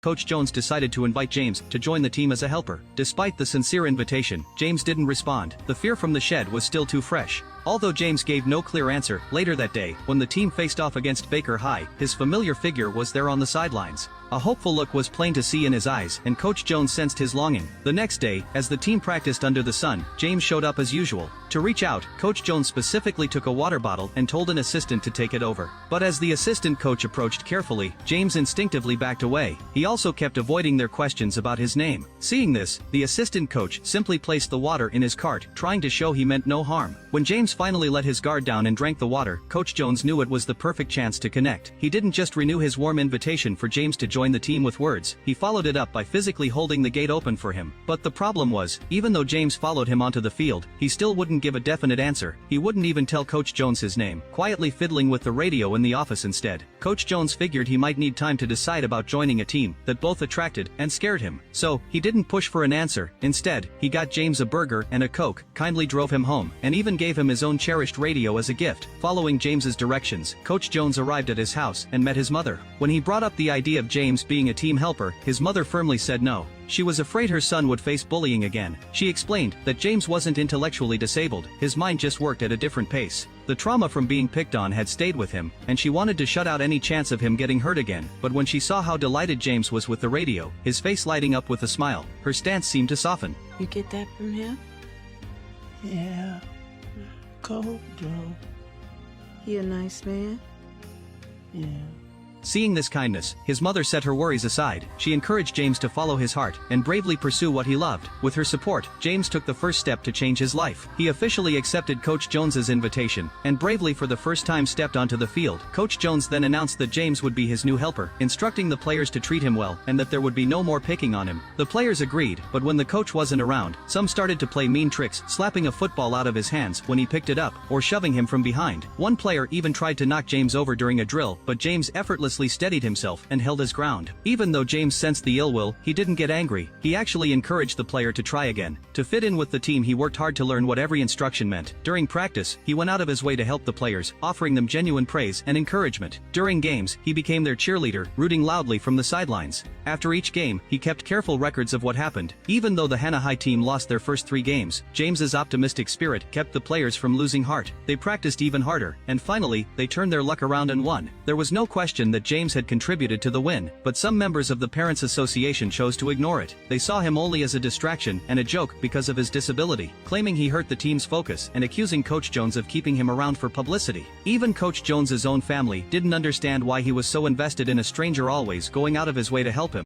Coach Jones decided to invite James to join the team as a helper. Despite the sincere invitation, James didn't respond. The fear from the shed was still too fresh. Although James gave no clear answer, later that day, when the team faced off against Baker High, his familiar figure was there on the sidelines. A hopeful look was plain to see in his eyes, and Coach Jones sensed his longing. The next day, as the team practiced under the sun, James showed up as usual. To reach out, Coach Jones specifically took a water bottle and told an assistant to take it over. But as the assistant coach approached carefully, James instinctively backed away. He also kept avoiding their questions about his name. Seeing this, the assistant coach simply placed the water in his cart, trying to show he meant no harm. When James finally let his guard down and drank the water, Coach Jones knew it was the perfect chance to connect. He didn't just renew his warm invitation for James to join the team with words, he followed it up by physically holding the gate open for him. But the problem was, even though James followed him onto the field, he still wouldn't give a definite answer. He wouldn't even tell Coach Jones his name, quietly fiddling with the radio in the office instead. Coach Jones figured he might need time to decide about joining a team that both attracted and scared him. So, he didn't push for an answer. Instead, he got James a burger and a Coke, kindly drove him home, and even gave him his own cherished radio as a gift. Following James's directions, Coach Jones arrived at his house and met his mother. When he brought up the idea of James being a team helper, his mother firmly said no. She was afraid her son would face bullying again. She explained that James wasn't intellectually disabled, his mind just worked at a different pace. The trauma from being picked on had stayed with him, and she wanted to shut out any chance of him getting hurt again. But when she saw how delighted James was with the radio, his face lighting up with a smile, her stance seemed to soften. You get that from him? Yeah. Cold, Joe. He a nice man? Yeah. Seeing this kindness, his mother set her worries aside. She encouraged James to follow his heart and bravely pursue what he loved. With her support, James took the first step to change his life. He officially accepted Coach Jones's invitation and bravely for the first time stepped onto the field. Coach Jones then announced that James would be his new helper, instructing the players to treat him well and that there would be no more picking on him. The players agreed, but when the coach wasn't around, some started to play mean tricks, slapping a football out of his hands when he picked it up or shoving him from behind. One player even tried to knock James over during a drill, but James effortlessly steadied himself and held his ground. Even though James sensed the ill will, he didn't get angry. He actually encouraged the player to try again. To fit in with the team, he worked hard to learn what every instruction meant. During practice, he went out of his way to help the players, offering them genuine praise and encouragement. During games, he became their cheerleader, rooting loudly from the sidelines. After each game, he kept careful records of what happened. Even though the Hannah High team lost their first 3 games, James's optimistic spirit kept the players from losing heart. They practiced even harder, and finally, they turned their luck around and won. There was no question that James had contributed to the win, but some members of the Parents Association chose to ignore it. They saw him only as a distraction and a joke because of his disability, claiming he hurt the team's focus and accusing Coach Jones of keeping him around for publicity. Even Coach Jones's own family didn't understand why he was so invested in a stranger, always going out of his way to help him.